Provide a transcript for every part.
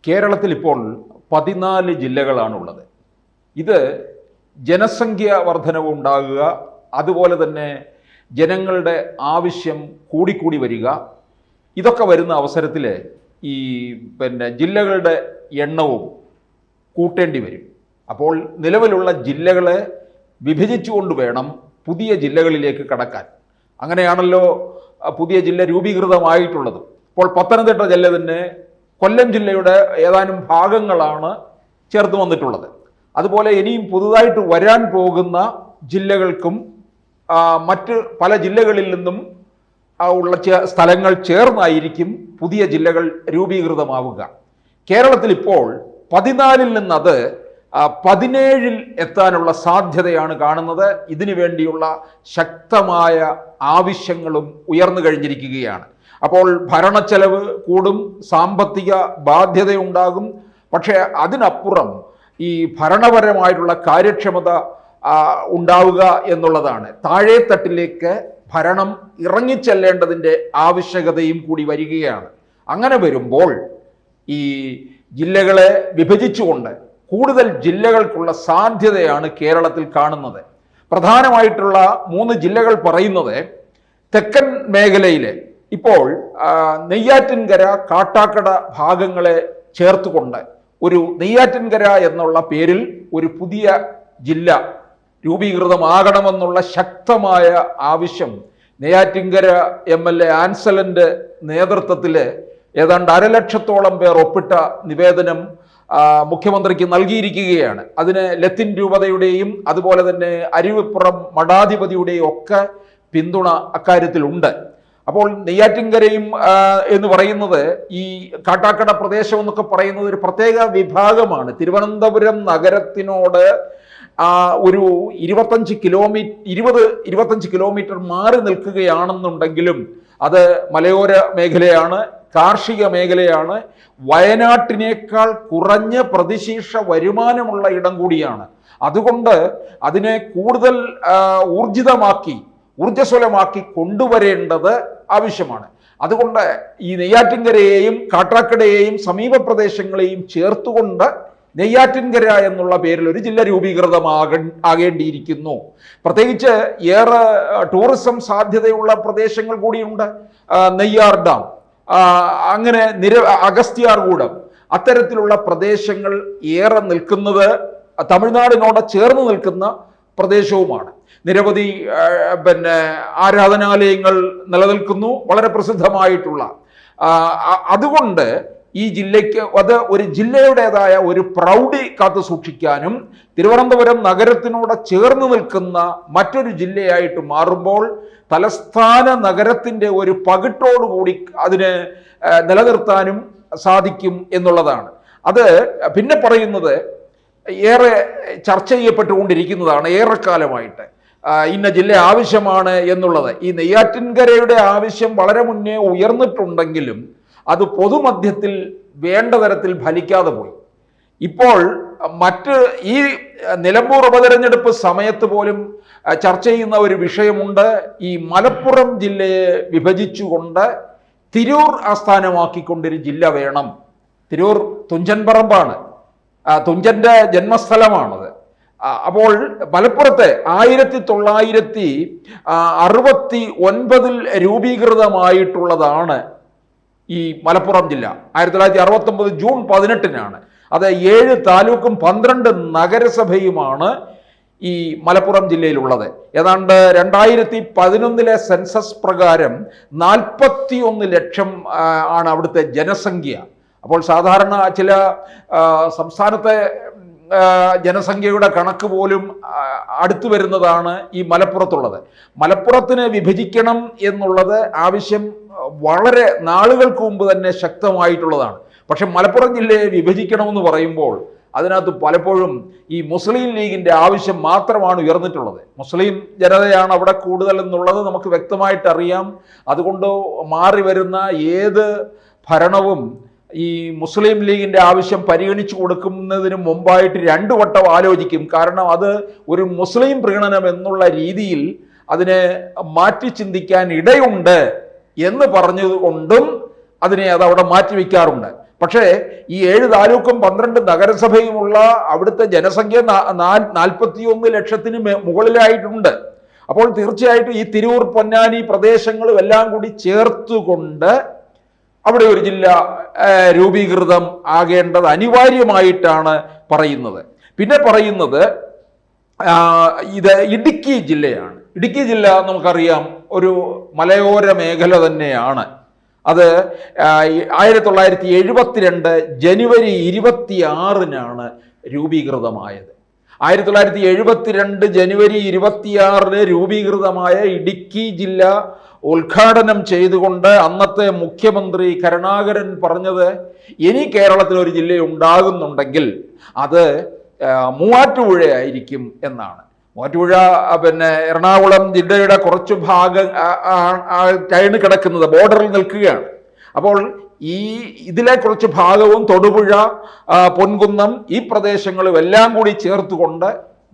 കേരളത്തിൽ ഇപ്പോൾ 14 ജില്ലകളാണുള്ളത്. ഇത് ജനസംഖ്യ വർധനവ് ഉണ്ടാകുക, അതുപോലെ തന്നെ ജനങ്ങളുടെ ആവശ്യം കൂടിക്കൂടി വരിക, ഇതൊക്കെ വരുന്ന അവസരത്തിൽ ഈ ജില്ലകളുടെ എണ്ണവും കൂട്ടേണ്ടി വരും. അപ്പോൾ നിലവിലുള്ള ജില്ലകളെ വിഭജിച്ചുകൊണ്ട് വേണം പുതിയ ജില്ലകളിലേക്ക് കടക്കാൻ. അങ്ങനെയാണല്ലോ പുതിയ ജില്ല രൂപീകൃതമായിട്ടുള്ളത്. ഇപ്പോൾ പത്തനംതിട്ട ജില്ല തന്നെ കൊല്ലം ജില്ലയുടെ ഏതാനും ഭാഗങ്ങളാണ് ചേർത്ത് വന്നിട്ടുള്ളത്. അതുപോലെ ഇനിയും പുതുതായിട്ട് വരാൻ പോകുന്ന ജില്ലകൾക്കും മറ്റ് പല ജില്ലകളിൽ നിന്നും ഉള്ള സ്ഥലങ്ങൾ ചേർന്നായിരിക്കും പുതിയ ജില്ലകൾ രൂപീകൃതമാവുക. കേരളത്തിൽ ഇപ്പോൾ 14-ൽ നിന്നത് 17-ൽ എത്താനുള്ള സാധ്യതയാണ് കാണുന്നത്. ഇതിനു വേണ്ടിയുള്ള ശക്തമായ ആവശ്യങ്ങളും ഉയർന്നു കഴിഞ്ഞിരിക്കുകയാണ്. അപ്പോൾ ഭരണച്ചെലവ് കൂടും, സാമ്പത്തിക ബാധ്യതയുണ്ടാകും. പക്ഷേ അതിനപ്പുറം ഈ ഭരണപരമായിട്ടുള്ള കാര്യക്ഷമത ഉണ്ടാവുക എന്നുള്ളതാണ്. താഴേത്തട്ടിലേക്ക് ഭരണം ഇറങ്ങിച്ചെല്ലേണ്ടതിൻ്റെ ആവശ്യകതയും കൂടി വരികയാണ്. അങ്ങനെ വരുമ്പോൾ ഈ ജില്ലകളെ വിഭജിച്ചുകൊണ്ട് കൂടുതൽ ജില്ലകൾക്കുള്ള സാധ്യതയാണ് കേരളത്തിൽ കാണുന്നത്. പ്രധാനമായിട്ടുള്ള 3 ജില്ലകൾ പറയുന്നത് തെക്കൻ മേഖലയിലെ ഇപ്പോൾ നെയ്യാറ്റിൻകര, കാട്ടാക്കട ഭാഗങ്ങളെ ചേർത്തുകൊണ്ട് ഒരു നെയ്യാറ്റിൻകര എന്നുള്ള പേരിൽ ഒരു പുതിയ ജില്ല രൂപീകൃതമാകണമെന്നുള്ള ശക്തമായ ആവശ്യം നെയ്യാറ്റിൻകര MLA ആൻസലൻ്റെ നേതൃത്വത്തിൽ ഏതാണ്ട് 1,00,000-ഓളം പേർ ഒപ്പിട്ട നിവേദനം മുഖ്യമന്ത്രിക്ക് നൽകിയിരിക്കുകയാണ്. അതിന് ലത്തിൻ രൂപതയുടെയും അതുപോലെ തന്നെ അരുവിപ്പുറം മഠാധിപതിയുടെയും ഒക്കെ പിന്തുണ അക്കാര്യത്തിലുണ്ട്. അപ്പോൾ നെയ്യാറ്റിൻകരയും എന്ന് പറയുന്നത് ഈ കാട്ടാക്കട പ്രദേശം എന്നൊക്കെ പറയുന്നത് ഒരു പ്രത്യേക വിഭാഗമാണ്. തിരുവനന്തപുരം നഗരത്തിനോട് ഒരു 20-25 കിലോമീറ്റർ മാറി നിൽക്കുകയാണെന്നുണ്ടെങ്കിലും അത് മലയോര മേഖലയാണ്, കാർഷിക മേഖലയാണ്, വയനാട്ടിനേക്കാൾ കുറഞ്ഞ പ്രതിശീർഷ വരുമാനമുള്ള ഇടം കൂടിയാണ്. അതുകൊണ്ട് അതിനെ കൂടുതൽ ഊർജ്ജസ്വലമാക്കി കൊണ്ടുവരേണ്ടത് ആവശ്യമാണ്. അതുകൊണ്ട് ഈ നെയ്യാറ്റിൻകരയെയും കാട്ടാക്കടയെയും സമീപ പ്രദേശങ്ങളെയും ചേർത്തുകൊണ്ട് നെയ്യാറ്റിൻകര എന്നുള്ള പേരിൽ ഒരു ജില്ല ആകേണ്ടിയിരിക്കുന്നു. പ്രത്യേകിച്ച് ഏറെ ടൂറിസം സാധ്യതയുള്ള പ്രദേശങ്ങൾ കൂടിയുണ്ട്. നെയ്യാർ ഡാം, അങ്ങനെ അഗസ്ത്യാർകൂടം, അത്തരത്തിലുള്ള പ്രദേശങ്ങൾ ഏറെ നിൽക്കുന്നത് തമിഴ്നാടിനോട് ചേർന്ന് നിൽക്കുന്ന പ്രദേശവുമാണ്. നിരവധി ആരാധനാലയങ്ങൾ നിലനിൽക്കുന്നു, വളരെ പ്രസിദ്ധമായിട്ടുള്ള. അതുകൊണ്ട് ഈ ജില്ലയ്ക്ക് അത് ഒരു ജില്ലയുടേതായ ഒരു പ്രൗഢി കാത്തു സൂക്ഷിക്കാനും തിരുവനന്തപുരം നഗരത്തിനോട് ചേർന്ന് നിൽക്കുന്ന മറ്റൊരു ജില്ലയായിട്ട് മാറുമ്പോൾ തലസ്ഥാന നഗരത്തിൻ്റെ ഒരു പകിട്ടോടുകൂടി അതിനെ നിലനിർത്താനും സാധിക്കും എന്നുള്ളതാണ്. അത് പിന്നെ പറയുന്നത് ഏറെ ചർച്ച ചെയ്യപ്പെട്ടുകൊണ്ടിരിക്കുന്നതാണ് ഏറെക്കാലമായിട്ട്. ഇന്ന ജില്ല ആവശ്യമാണ് എന്നുള്ളത്. ഈ നെയ്യാറ്റിൻകരയുടെ ആവശ്യം വളരെ മുന്നേ ഉയർന്നിട്ടുണ്ടെങ്കിലും അത് പൊതുമധ്യത്തിൽ വേണ്ട തരത്തിൽ ഫലിക്കാതെ പോയി. ഇപ്പോൾ ഈ നിലമ്പൂർ ഉപതെരഞ്ഞെടുപ്പ് സമയത്ത് പോലും ചർച്ച ചെയ്യുന്ന ഒരു വിഷയമുണ്ട്. ഈ മലപ്പുറം ജില്ലയെ വിഭജിച്ചുകൊണ്ട് തിരൂർ ആസ്ഥാനമാക്കിക്കൊണ്ടൊരു ജില്ല വേണം. തിരൂർ തുഞ്ചൻ പറമ്പാണ്, തുഞ്ചൻ്റെ ജന്മസ്ഥലമാണത്. അപ്പോൾ മലപ്പുറത്തെ 1969 രൂപീകൃതമായിട്ടുള്ളതാണ് ഈ മലപ്പുറം ജില്ല. 1969 ജൂൺ 18-നാണ്. അത് 7 താലൂക്കും 12 നഗരസഭയുമാണ് ഈ മലപ്പുറം ജില്ലയിലുള്ളത്. ഏതാണ്ട് 2011 സെൻസസ് പ്രകാരം 41 ലക്ഷം ആണ് അവിടുത്തെ ജനസംഖ്യ. അപ്പോൾ സാധാരണ ചില സംസ്ഥാനത്തെ ജനസംഖ്യയുടെ കണക്ക് പോലും അടുത്തു വരുന്നതാണ് ഈ മലപ്പുറത്തുള്ളത്. മലപ്പുറത്തിന് വിഭജിക്കണം എന്നുള്ളത് ആവശ്യം വളരെ നാളുകൾക്ക് മുമ്പ് തന്നെ ശക്തമായിട്ടുള്ളതാണ്. പക്ഷെ മലപ്പുറം ജില്ലയെ വിഭജിക്കണമെന്ന് പറയുമ്പോൾ അതിനകത്ത് പലപ്പോഴും ഈ മുസ്ലിം ലീഗിൻ്റെ ആവശ്യം മാത്രമാണ് ഉയർന്നിട്ടുള്ളത്. മുസ്ലിം ജനതയാണ് അവിടെ കൂടുതൽ എന്നുള്ളത് നമുക്ക് വ്യക്തമായിട്ട് അറിയാം. അതുകൊണ്ട് മാറി വരുന്ന ഏത് ഭരണവും ഈ മുസ്ലിം ലീഗിൻ്റെ ആവശ്യം പരിഗണിച്ചു കൊടുക്കുന്നതിന് മുമ്പായിട്ട് 2 വട്ടം ആലോചിക്കും. കാരണം അത് ഒരു മുസ്ലിം പ്രീണനം എന്നുള്ള രീതിയിൽ അതിനെ മാറ്റി ചിന്തിക്കാൻ ഇടയുണ്ട് എന്ന് പറഞ്ഞതുകൊണ്ടും അതിനെ അതവിടെ മാറ്റിവെക്കാറുണ്ട്. പക്ഷേ ഈ 7 താലൂക്കും 12 നഗരസഭയുമുള്ള അവിടുത്തെ ജനസംഖ്യ 41 ലക്ഷത്തിന് മുകളിലായിട്ടുണ്ട്. അപ്പോൾ തീർച്ചയായിട്ടും ഈ തിരൂർ, പൊന്നാനി പ്രദേശങ്ങളും എല്ലാം കൂടി ചേർത്തുകൊണ്ട് അവിടെ ഒരു ജില്ല രൂപീകൃതം ആകേണ്ടത് അനിവാര്യമായിട്ടാണ് പറയുന്നത്. പിന്നെ പറയുന്നത് ഇത് ഇടുക്കി ജില്ലയാണ്. ഇടുക്കി ജില്ല നമുക്കറിയാം ഒരു മലയോര മേഖല തന്നെയാണ്. അത് 1972 ജനുവരി 26-നാണ് രൂപീകൃതമായത്. 1972 ജനുവരി 26-ന് രൂപീകൃതമായ ഇടുക്കി ജില്ല ഉദ്ഘാടനം ചെയ്തുകൊണ്ട് അന്നത്തെ മുഖ്യമന്ത്രി കരുണാകരൻ പറഞ്ഞത്, ഇനി കേരളത്തിൽ ഒരു ജില്ല ഉണ്ടാകുന്നുണ്ടെങ്കിൽ അത് മൂവാറ്റുപുഴയായിരിക്കും എന്നാണ്. മൂവാറ്റുപുഴ പിന്നെ എറണാകുളം ജില്ലയുടെ കുറച്ചു ഭാഗം കഴിഞ്ഞ് കിടക്കുന്നത് ബോർഡറിൽ നിൽക്കുകയാണ്. അപ്പോൾ ഇതിലെ കുറച്ച് ഭാഗവും തൊടുപുഴ, പൊൻകുന്നം ഈ പ്രദേശങ്ങളും എല്ലാം കൂടി ചേർത്തുകൊണ്ട്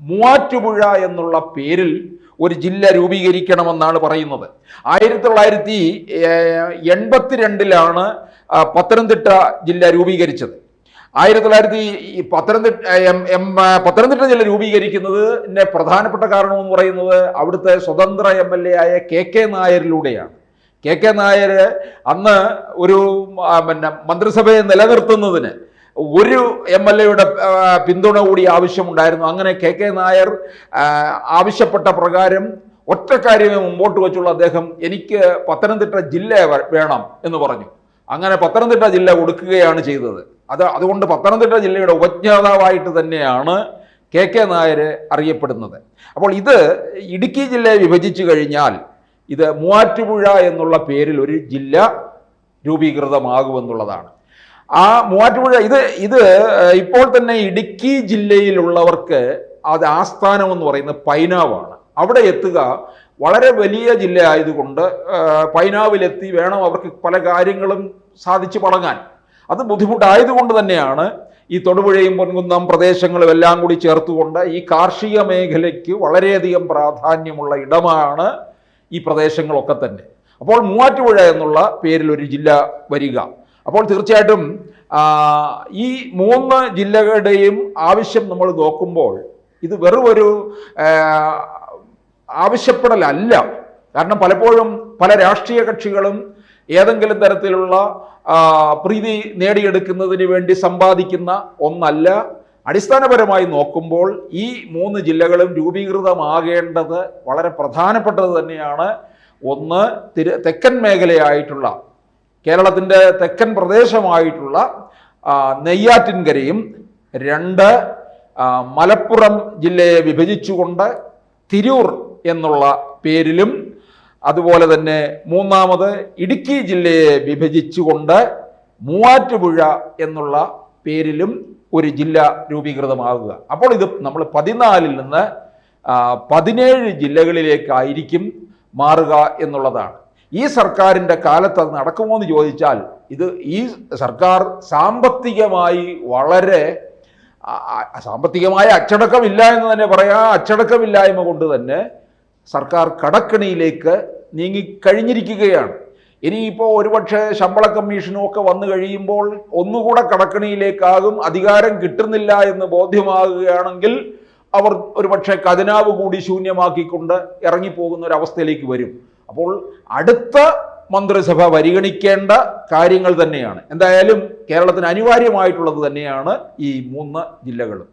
മൂവാറ്റുപുഴ എന്നുള്ള പേരിൽ ഒരു ജില്ല രൂപീകരിക്കണമെന്നാണ് പറയുന്നത്. 1982-ലാണ് പത്തനംതിട്ട ജില്ല രൂപീകരിച്ചത്. പത്തനംതിട്ട ജില്ല രൂപീകരിക്കുന്നതിൻ്റെ പ്രധാനപ്പെട്ട കാരണം എന്ന് പറയുന്നത് അവിടുത്തെ സ്വതന്ത്ര MLA ആയ KK നായരിലൂടെയാണ്. KK നായർ അന്ന് ഒരു മന്ത്രിസഭയെ നിലനിർത്തുന്നതിന് ഒരു MLA-യുടെ പിന്തുണ കൂടി ആവശ്യമുണ്ടായിരുന്നു. അങ്ങനെ KK നായർ ആവശ്യപ്പെട്ട പ്രകാരം ഒറ്റ കാര്യമേ മുമ്പോട്ട് വെച്ചുള്ള അദ്ദേഹം, എനിക്ക് പത്തനംതിട്ട ജില്ല വേണം എന്ന് പറഞ്ഞു. അങ്ങനെ പത്തനംതിട്ട ജില്ല കൊടുക്കുകയാണ് ചെയ്തത്. അതുകൊണ്ട് പത്തനംതിട്ട ജില്ലയുടെ ഉപജ്ഞാതാവായിട്ട് തന്നെയാണ് KK നായർ അറിയപ്പെടുന്നത്. അപ്പോൾ ഇത് ഇടുക്കി ജില്ലയെ വിഭജിച്ചു കഴിഞ്ഞാൽ ഇത് മൂവാറ്റുപുഴ എന്നുള്ള പേരിൽ ഒരു ജില്ല രൂപീകൃതമാകുമെന്നുള്ളതാണ്. ആ മൂവാറ്റുപുഴ ഇത് ഇപ്പോൾ തന്നെ ഇടുക്കി ജില്ലയിലുള്ളവർക്ക് അത് ആസ്ഥാനം എന്ന് പറയുന്നത് പൈനാവാണ്. അവിടെ എത്തുക വളരെ വലിയ ജില്ല ആയതുകൊണ്ട് പൈനാവിലെത്തി വേണം അവർക്ക് പല കാര്യങ്ങളും സാധിച്ചു മടങ്ങാൻ. അത് ബുദ്ധിമുട്ടായതുകൊണ്ട് തന്നെയാണ് ഈ തൊടുപുഴയും പൊൻകുന്നം പ്രദേശങ്ങളും എല്ലാം കൂടി ചേർത്തുകൊണ്ട് ഈ കാർഷിക മേഖലയ്ക്ക് വളരെയധികം പ്രാധാന്യമുള്ള ഇടമാണ് ഈ പ്രദേശങ്ങളൊക്കെ തന്നെ. അപ്പോൾ മൂവാറ്റുപുഴ എന്നുള്ള പേരിൽ ഒരു ജില്ല വരിക. അപ്പോൾ തീർച്ചയായിട്ടും ഈ 3 ജില്ലകളുടെയും ആവശ്യം നമ്മൾ നോക്കുമ്പോൾ ഇത് വെറും ഒരു ആവശ്യപ്പെടലല്ല. കാരണം പലപ്പോഴും പല രാഷ്ട്രീയ കക്ഷികളും ഏതെങ്കിലും തരത്തിലുള്ള പ്രീതി നേടിയെടുക്കുന്നതിന് വേണ്ടി സമ്പാദിക്കുന്ന ഒന്നല്ല. അടിസ്ഥാനപരമായി നോക്കുമ്പോൾ ഈ 3 ജില്ലകളും രൂപീകൃതമാകേണ്ടത് വളരെ പ്രധാനപ്പെട്ടത് തന്നെയാണ്. ഒന്ന്, തെക്കൻ മേഖലയായിട്ടുള്ള കേരളത്തിൻ്റെ തെക്കൻ പ്രദേശമായിട്ടുള്ള നെയ്യാറ്റിൻകരയും, 2 മലപ്പുറം ജില്ലയെ വിഭജിച്ചുകൊണ്ട് തിരൂർ എന്നുള്ള പേരിലും, അതുപോലെ തന്നെ 3-മത് ഇടുക്കി ജില്ലയെ വിഭജിച്ചുകൊണ്ട് മൂവാറ്റുപുഴ എന്നുള്ള പേരിലും ഒരു ജില്ല രൂപീകൃതമാകുക. അപ്പോൾ ഇത് നമ്മൾ 14-ൽ നിന്ന് 17 ജില്ലകളിലേക്കായിരിക്കും മാറുക എന്നുള്ളതാണ്. ഈ സർക്കാരിൻ്റെ കാലത്ത് അത് നടക്കുമോ എന്ന് ചോദിച്ചാൽ ഈ സർക്കാർ സാമ്പത്തികമായി സാമ്പത്തികമായ അച്ചടക്കമില്ല എന്ന് തന്നെ പറയാം. അച്ചടക്കമില്ലായ്മ കൊണ്ട് തന്നെ സർക്കാർ കടക്കണിയിലേക്ക് നീങ്ങിക്കഴിഞ്ഞിരിക്കുകയാണ്. ഇനിയിപ്പോൾ ഒരുപക്ഷെ ശമ്പള കമ്മീഷനും ഒക്കെ വന്നു കഴിയുമ്പോൾ ഒന്നുകൂടെ കടക്കണിയിലേക്കാകും. അധികാരം കിട്ടുന്നില്ല എന്ന് ബോധ്യമാകുകയാണെങ്കിൽ അവർ ഒരുപക്ഷെ ഖജനാവ് കൂടി ശൂന്യമാക്കിക്കൊണ്ട് ഇറങ്ങിപ്പോകുന്ന ഒരു അവസ്ഥയിലേക്ക് വരും. അപ്പോൾ അടുത്ത മന്ത്രിസഭ പരിഗണിക്കേണ്ട കാര്യങ്ങൾ തന്നെയാണ്. എന്തായാലും കേരളത്തിന് അനിവാര്യമായിട്ടുള്ളത് തന്നെയാണ് ഈ 3 ജില്ലകളും.